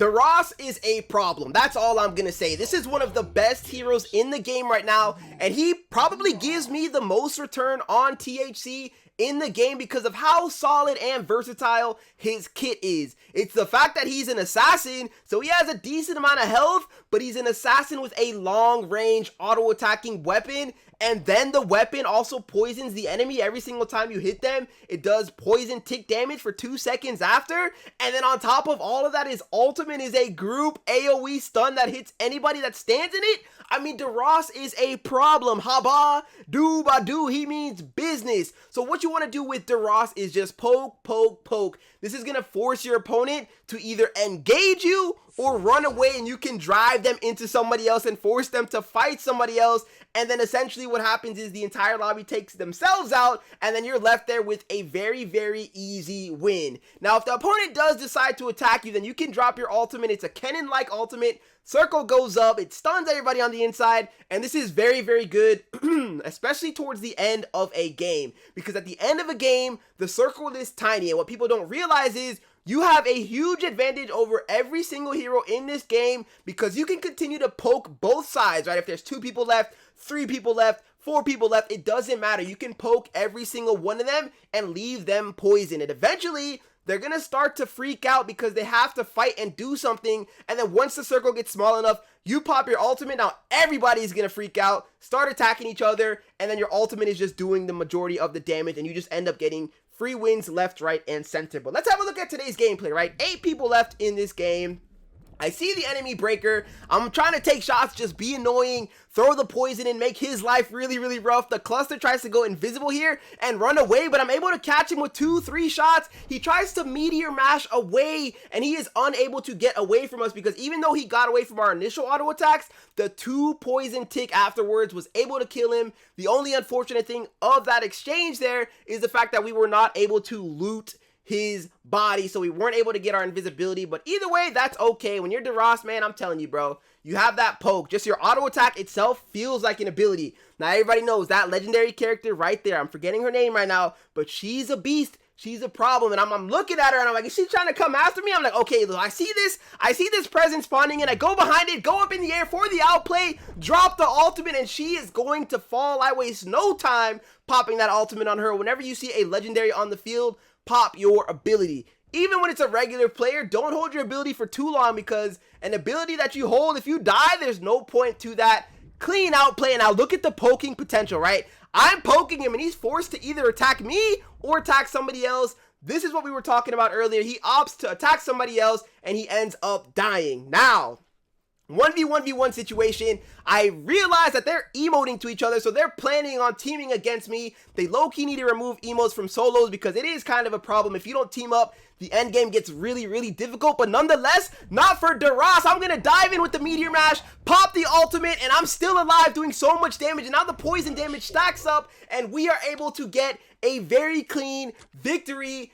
Durass is a problem. That's all I'm gonna say. This is one of the best heroes in the game right now, and he probably gives me the most return on THC in the game because of how solid and versatile his kit is. It's the fact that he's an assassin, so he has a decent amount of health, but he's an assassin with a long range auto attacking weapon, and then the weapon also poisons the enemy every single time you hit them. It does poison tick damage for 2 seconds after, and then on top of all of that, his ultimate is a group AoE stun that hits anybody that stands in it. I mean, Durass is a problem. Haba, do ba do, he means business. So what you want to do with Durass is just poke, poke, poke. This is going to force your opponent to either engage you or run away, and you can drive them into somebody else and force them to fight somebody else. And then essentially what happens is the entire lobby takes themselves out, and then you're left there with a very, very easy win. Now, if the opponent does decide to attack you, then you can drop your ultimate. It's a cannon-like ultimate. Circle goes up, it stuns everybody on the inside, and this is very, very good, especially towards the end of a game, because at the end of a game, the circle is tiny, and what people don't realize is you have a huge advantage over every single hero in this game because you can continue to poke both sides, right? If there's 2 people left, 3 people left, 4 people left, it doesn't matter. You can poke every single one of them and leave them poisoned, and eventually they're going to start to freak out because they have to fight and do something. And then once the circle gets small enough, you pop your ultimate. Now everybody's going to freak out, start attacking each other. And then your ultimate is just doing the majority of the damage. And you just end up getting free wins left, right, and center. But let's have a look at today's gameplay, right? 8 people left in this game. I see the enemy breaker. I'm trying to take shots, just be annoying, throw the poison and make his life really, really rough. The cluster tries to go invisible here and run away, but I'm able to catch him with 2-3 shots. He tries to meteor mash away, and he is unable to get away from us because even though he got away from our initial auto attacks, the 2 poison tick afterwards was able to kill him. The only unfortunate thing of that exchange there is the fact that we were not able to loot his body, so we weren't able to get our invisibility. But either way, that's okay. When you're Durass, man, I'm telling you, bro, you have that poke. Just your auto attack itself feels like an ability. Now everybody knows that legendary character right there, I'm forgetting her name right now, but she's a beast. She's a problem, and I'm looking at her and I'm like, is she trying to come after me? I'm like, okay, look, I see this presence spawning in. I go behind it, go up in the air for the outplay, drop the ultimate, and she is going to fall. I waste no time popping that ultimate on her. Whenever you see a legendary on the field, pop your ability. Even when it's a regular player, don't hold your ability for too long because an ability that you hold, if you die, there's no point to that. Clean outplay. Now look at the poking potential, right? I'm poking him and he's forced to either attack me or attack somebody else. This is what we were talking about earlier. He opts to attack somebody else and he ends up dying. Now, 1v1v1 situation, I realize that they're emoting to each other, so they're planning on teaming against me. They low-key need to remove emotes from solos because it is kind of a problem. If you don't team up, the end game gets really, really difficult, but nonetheless, not for Durass. I'm going to dive in with the meteor mash, pop the ultimate, and I'm still alive doing so much damage, and now the poison damage stacks up, and we are able to get a very clean victory.